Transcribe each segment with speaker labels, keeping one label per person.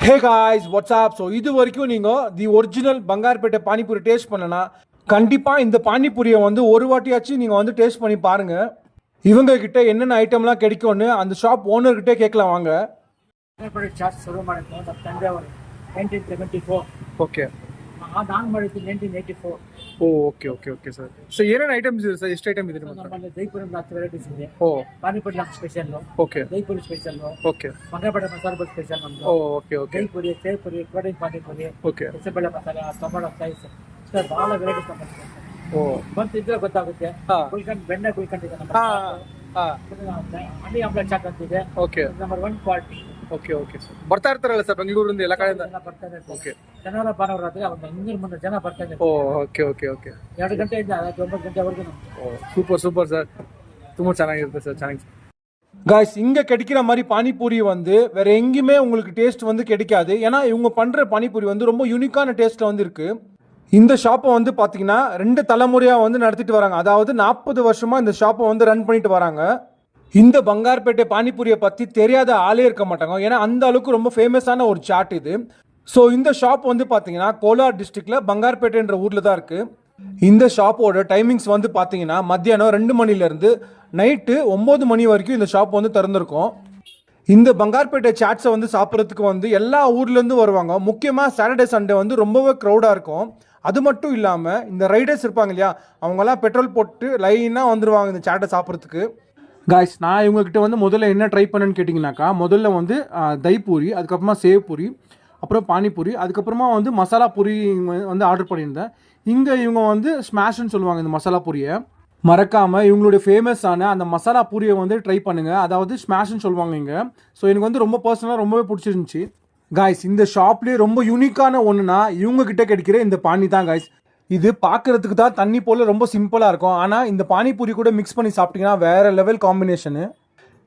Speaker 1: Hey guys WhatsApp. So இது வரைக்கும் நீங்கள் the original Bangarpet panipuri taste பண்ணனா கண்டிப்பாக இந்த பானிபூரியை வந்து ஒரு வாட்டியாச்சும் நீங்கள் வந்து டேஸ்ட் பண்ணி பாருங்கள். இவங்க கிட்ட என்னென்ன ஐட்டம்லாம் கிடைக்கும்னு அந்த ஷாப் ஓனர்கிட்டே கேட்கலாம் வாங்க.
Speaker 2: ಓಕೆ
Speaker 3: ನಾನು ಮಾಡಿದ್ದು 1984.
Speaker 2: Oh okay okay okay sir. So ಏನೇನು ಐಟಮ್ಸ್ ಇದೆ ಸರ್? ಎಷ್ಟು ಐಟಮ್ ಇದೆ ನಿಮ್ಮ ಹತ್ರ?
Speaker 3: ನಮ್ಮಲ್ಲಿ ದೈಪುರಿ ಲಾಸ್ಟ್ ವೆರೈಟೀಸ್ ಇದೆ.
Speaker 2: Oh
Speaker 3: panipuri last special.
Speaker 2: Okay.
Speaker 3: Dahipuri special.
Speaker 2: Okay.
Speaker 3: Bangarapete ಮಸಾಲೆ ಬಸ್ ಸ್ಪೆಷಲ್ ನಮ್ದು.
Speaker 2: Oh okay okay.
Speaker 3: Dahipuri, sevpuri, ಕೋಡಿಂಗ್ ಪಾನಿಪುರಿ,
Speaker 2: ಓಕೆ.
Speaker 3: ಹೆಸರುಬೇಳೆ ಮಸಾಲೆ, ಟೊಮೊಟೊ ಸ್ಲೈಸ್, ಸರ್ ಬಹಳ ವೆರೈಟೀಸ್ ನಮ್ಮಲ್ಲಿ.
Speaker 2: ಓ
Speaker 3: ಬಂತಿದ್ರೆ ಗೊತ್ತಾಗುತ್ತೆ.
Speaker 2: ಹಾ.
Speaker 3: ಗುಲ್ಕಂಡ್ ಬೆಣ್ಣೆ ಗುಲ್ಕಂಡ್ ಇದೆ ನಮ್ಮ.
Speaker 2: ಹಾ ಹಾ.
Speaker 3: ಹನಿ ಆಮ್ಲೆಟ್ ಚಾಟ್ ಅಂತಿದೆ.
Speaker 2: Okay
Speaker 3: number 1 quality.
Speaker 2: Okay okay sir. ಬರ್ತಾ ಇರ್ತಾರಲ್ಲ ಸರ್ ಬೆಂಗಳೂರಿಂದ ಎಲ್ಲ ಕಡೆಯಿಂದ?
Speaker 3: ಜನ ಬರ್ತಾ ಇರ್ತಾರೆ.
Speaker 2: ಓಕೆ.
Speaker 3: ಶನಿವಾರ ಭಾನುವಾರ ಆದ್ರೆ ಒಂದು 200 ಜನ ಬರ್ತಾ ಇದ್ದಾರೆ.
Speaker 2: ಓ ಓಕೆ ಓಕೆ ಓಕೆ.
Speaker 3: 2 ಗಂಟೆಯಿಂದ 9 ಗಂಟೆವರೆಗೂ ನಮ್ದು.
Speaker 2: ಓ ಸೂಪರ್ ಸೂಪರ್ ಸರ್. ತುಂಬ ಚೆನ್ನಾಗಿರುತ್ತೆ ಸರ್. ಚೆನ್ನಾಗಿ
Speaker 1: காய்ஸ் இங்கே கிடைக்கிற மாதிரி பானிபூரி வந்து வேற எங்கேயுமே உங்களுக்கு டேஸ்ட் வந்து கிடைக்காது. ஏன்னா இவங்க பண்ணுற பானிபூரி வந்து ரொம்ப யூனிக்கான டேஸ்ட்டில் வந்து இருக்குது. இந்த ஷாப்பை வந்து பார்த்தீங்கன்னா 2 தலைமுறையாக வந்து நடத்திட்டு வராங்க. அதாவது 40 வருஷமாக இந்த ஷாப்பை வந்து ரன் பண்ணிட்டு வராங்க. இந்த பங்கார்பேட்டை பானிபூரியை பற்றி தெரியாத ஆளே இருக்க மாட்டாங்க. ஏன்னா அந்த அளவுக்கு ரொம்ப ஃபேமஸான ஒரு சாட் இது. ஸோ இந்த ஷாப் வந்து பார்த்தீங்கன்னா கோலார் டிஸ்ட்ரிக்டில் பங்கார்பேட்டைன்ற ஊரில் தான் இருக்குது. இந்த ஷாப்போட டைமிங்ஸ் வந்து பார்த்தீங்கன்னா மத்தியானம் 2 மணிலேருந்து நைட்டு 9 மணி வரைக்கும் இந்த ஷாப் வந்து திறந்துருக்கும். இந்த பங்கார்பேட்டை சாட்ஸை வந்து சாப்பிட்றதுக்கு வந்து எல்லா ஊர்லேருந்து வருவாங்க. முக்கியமாக சாட்டர்டே சண்டே வந்து ரொம்பவே க்ரௌடாக இருக்கும். அது மட்டும் இல்லாமல் இந்த ரைடர்ஸ் இருப்பாங்க இல்லையா, அவங்கெல்லாம் பெட்ரோல் போட்டு லைனாக வந்துடுவாங்க இந்த சாட்டை சாப்பிட்றதுக்கு. காய்ஸ் நான் இவங்ககிட்ட வந்து முதல்ல என்ன ட்ரை பண்ணேன்னு கேட்டிங்கனாக்கா, முதல்ல வந்து தைப்பூரி, அதுக்கப்புறமா சேவ் பூரி, அப்புறம் பானிபூரி, அதுக்கப்புறமா வந்து மசாலா பூரி வந்து ஆர்டர் பண்ணியிருந்தேன். இங்கே இவங்க வந்து ஸ்மாஷ்ன்னு சொல்லுவாங்க இந்த மசாலா பூரியை. மறக்காமல் இவங்களுடைய ஃபேமஸான அந்த மசாலா பூரியை வந்து ட்ரை பண்ணுங்கள். அதாவது ஸ்மாஷ்ன்னு சொல்லுவாங்க இங்கே. ஸோ எனக்கு வந்து ரொம்ப பர்சனலாக ரொம்பவே பிடிச்சிருந்துச்சி. காய்ஸ் இந்த ஷாப்லேயே ரொம்ப யூனிக்கான ஒன்றுனா இவங்ககிட்ட கிடைக்கிற இந்த பானி தான் காய்ஸ். இது பார்க்குறதுக்கு தான் தண்ணி போல் ரொம்ப சிம்பிளாக இருக்கும். ஆனால் இந்த பானிபூரி கூட மிக்ஸ் பண்ணி சாப்பிட்டிங்கன்னா வேறு லெவல் காம்பினேஷனு.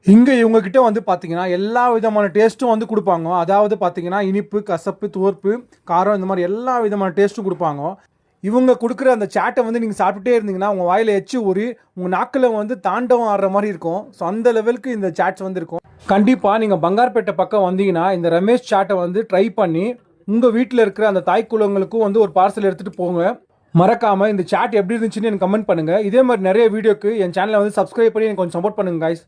Speaker 1: இங்கே இவங்ககிட்ட வந்து பார்த்தீங்கன்னா எல்லா விதமான டேஸ்ட்டும் வந்து கொடுப்பாங்க. அதாவது பார்த்தீங்கன்னா இனிப்பு, கசப்பு, துவர்ப்பு, காரம், இந்த மாதிரி எல்லா விதமான டேஸ்ட்டும் கொடுப்பாங்க. இவங்க கொடுக்குற அந்த சாட்டை வந்து நீங்கள் சாப்பிட்டுட்டே இருந்தீங்கன்னா உங்கள் வாயில் எச்சு ஊறி உங்கள் நாக்கில் வந்து தாண்டவம் ஆடுற மாதிரி இருக்கும். ஸோ அந்த லெவலுக்கு இந்த சாட்ஸ் வந்து இருக்கும். கண்டிப்பாக நீங்கள் பங்கார்பேட்டை பக்கம் வந்தீங்கன்னா இந்த ரமேஷ் சாட்டை வந்து ட்ரை பண்ணி உங்கள் வீட்டில் இருக்கிற அந்த தாய் குலங்களுக்கும் வந்து ஒரு பார்சல் எடுத்துகிட்டு போங்க. மறக்காமல் இந்த சாட் எப்படி இருந்துச்சுன்னு எனக்கு கமெண்ட் பண்ணுங்கள். இதே மாதிரி நிறைய வீடியோக்கு என் சேனலை வந்து சப்ஸ்கிரைப் பண்ணி எனக்கு கொஞ்சம் சப்போர்ட் பண்ணுங்கள் காய்ஸ்.